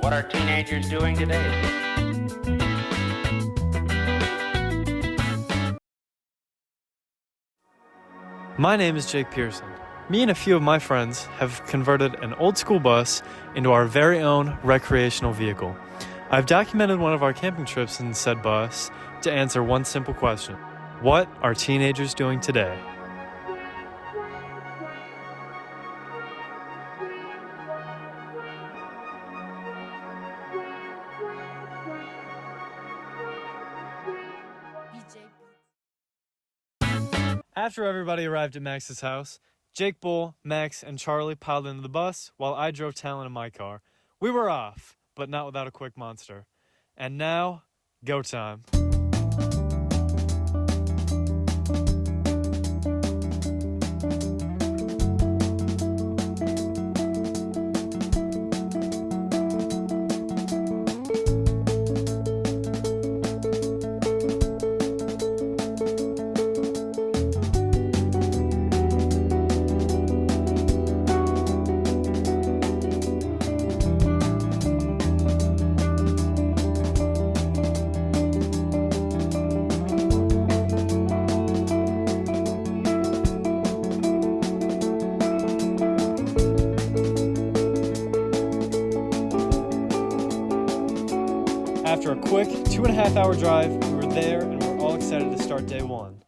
What are teenagers doing today? My name is Jake Pearson. Me and a few of my friends have converted an old school bus into our very own recreational vehicle. I've documented one of our camping trips in said bus to answer one simple question. What are teenagers doing today? After everybody arrived at Max's house, Jake, Bull, Max, and Charlie piled into the bus while I drove Talon in my car. We were off, but not without a quick monster. And now, go time. After a quick 2.5-hour drive, we were there and we're all excited to start day one.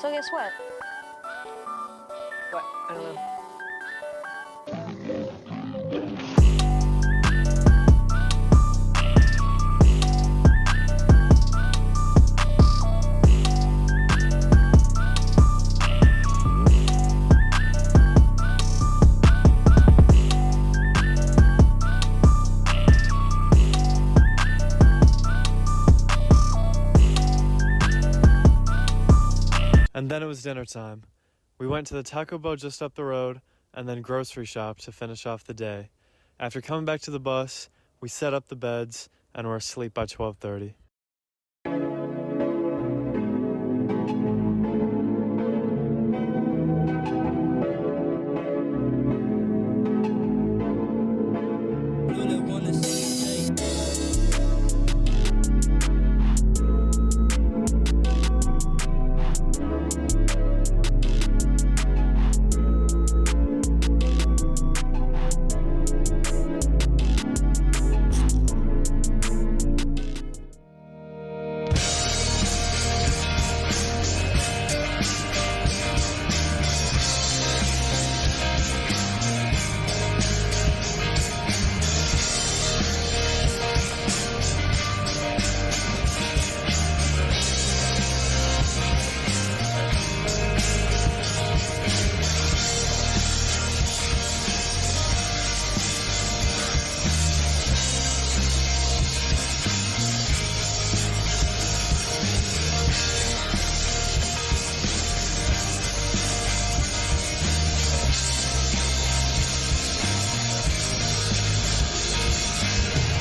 So guess what? What? I don't know. And then it was dinner time. We went to the Taco Bell just up the road and then grocery shop to finish off the day. After coming back to the bus, we set up the beds and were asleep by 12:30.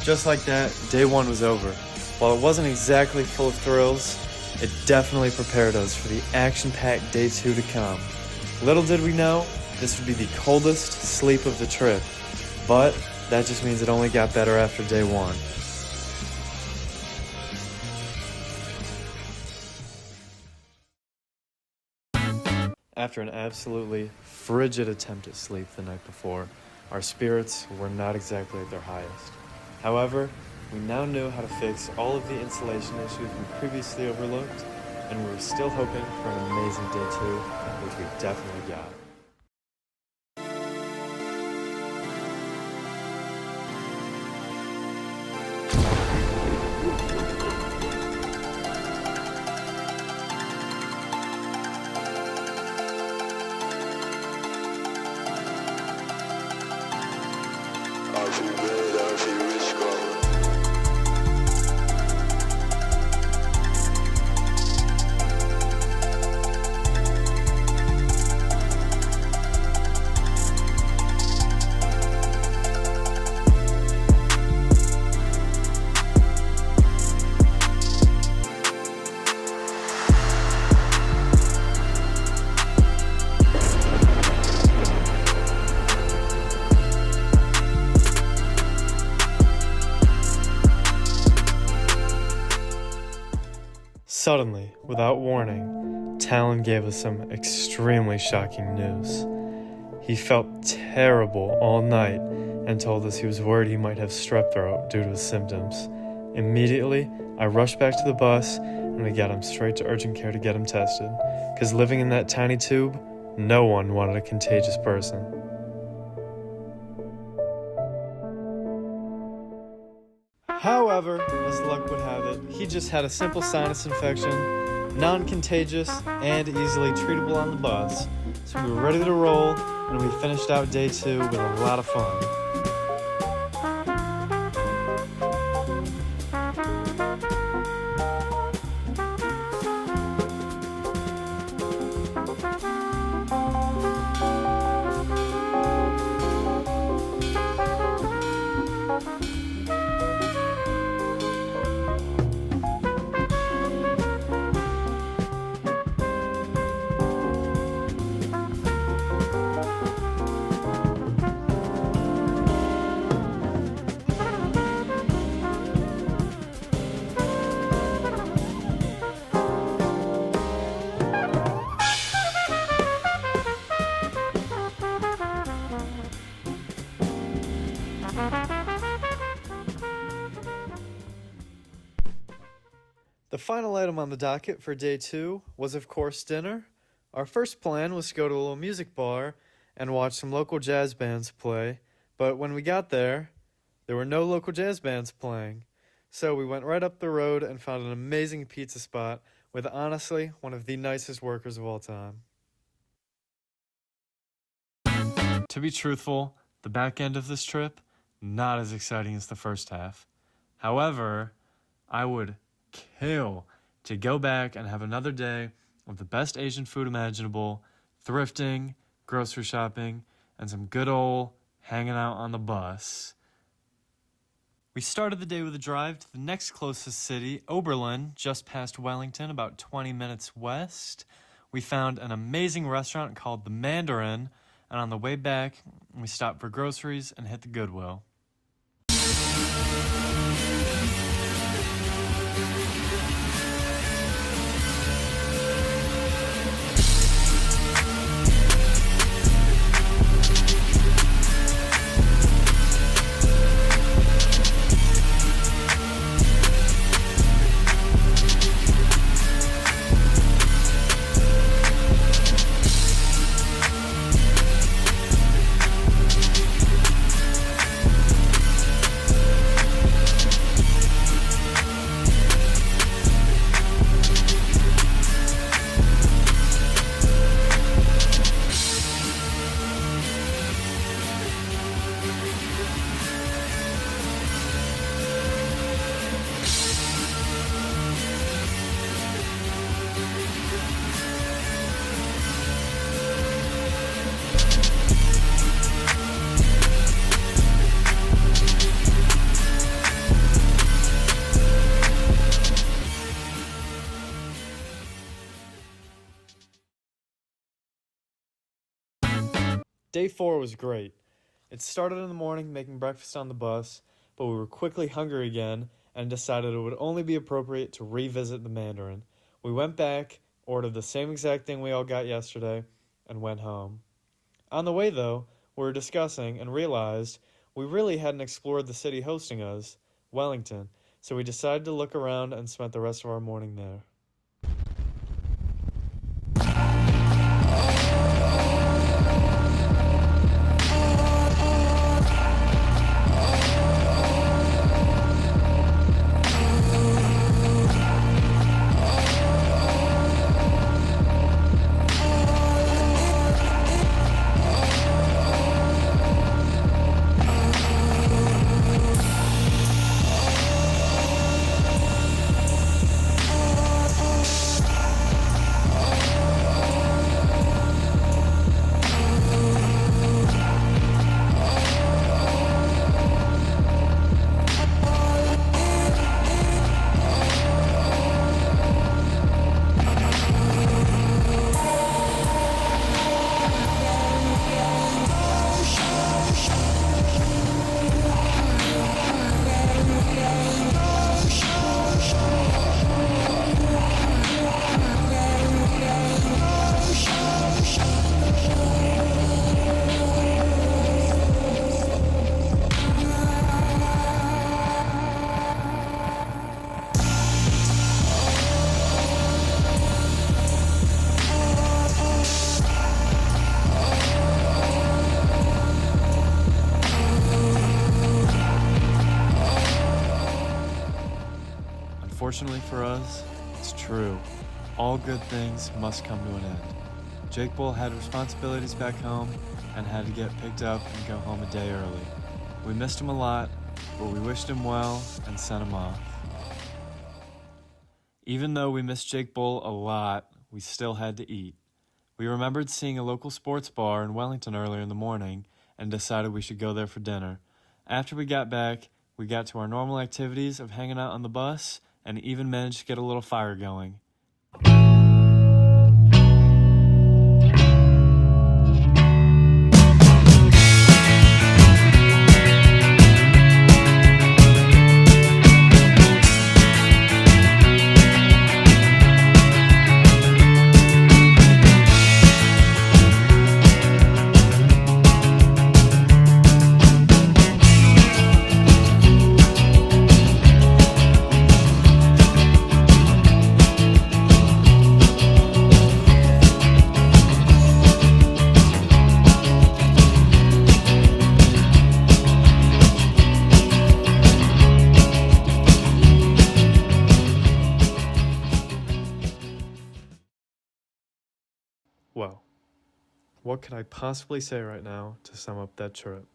Just like that, day one was over. While it wasn't exactly full of thrills, it definitely prepared us for the action-packed day two to come. Little did we know, this would be the coldest sleep of the trip, but that just means it only got better after day one. After an absolutely frigid attempt at sleep the night before, our spirits were not exactly at their highest. However, we now knew how to fix all of the installation issues we previously overlooked, and we were still hoping for an amazing day two, which we definitely got. Suddenly, without warning, Talon gave us some extremely shocking news. He felt terrible all night and told us he was worried he might have strep throat due to his symptoms. Immediately, I rushed back to the bus and we got him straight to urgent care to get him tested, because living in that tiny tube, no one wanted a contagious person. However, as luck would have it, he just had a simple sinus infection, non-contagious, and easily treatable on the bus. So we were ready to roll, and we finished out day 2 with a lot of fun. The final item on the docket for day 2 was, of course, dinner. Our first plan was to go to a little music bar and watch some local jazz bands play, but when we got there were no local jazz bands playing. So we went right up the road and found an amazing pizza spot with, honestly, one of the nicest workers of all time. To be truthful, the back end of this trip, not as exciting as the first half. However, I would kill to go back and have another day of the best Asian food imaginable, thrifting, grocery shopping, and some good old hanging out on the bus. We started the day with a drive to the next closest city, Oberlin, just past Wellington, about 20 minutes west. We found an amazing restaurant called the Mandarin, and on the way back, we stopped for groceries and hit the Goodwill. Day 4 was great. It started in the morning making breakfast on the bus, but we were quickly hungry again and decided it would only be appropriate to revisit the Mandarin. We went back, ordered the same exact thing we all got yesterday, and went home. On the way, though, we were discussing and realized we really hadn't explored the city hosting us, Wellington, so we decided to look around and spent the rest of our morning there. Unfortunately for us, it's true. All good things must come to an end. Jake Bull had responsibilities back home and had to get picked up and go home a day early. We missed him a lot, but we wished him well and sent him off. Even though we missed Jake Bull a lot, we still had to eat. We remembered seeing a local sports bar in Wellington earlier in the morning and decided we should go there for dinner. After we got back, we got to our normal activities of hanging out on the bus and even managed to get a little fire going. Well, what could I possibly say right now to sum up that trip?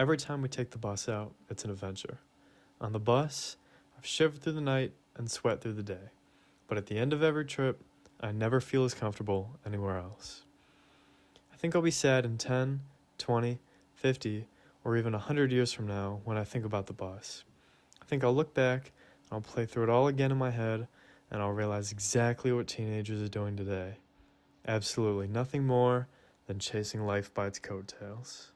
Every time we take the bus out, it's an adventure. On the bus, I've shivered through the night and sweat through the day. But at the end of every trip, I never feel as comfortable anywhere else. I think I'll be sad in 10, 20, 50, or even 100 years from now when I think about the bus. I think I'll look back, and I'll play through it all again in my head, and I'll realize exactly what teenagers are doing today. Absolutely nothing more than chasing life by its coattails.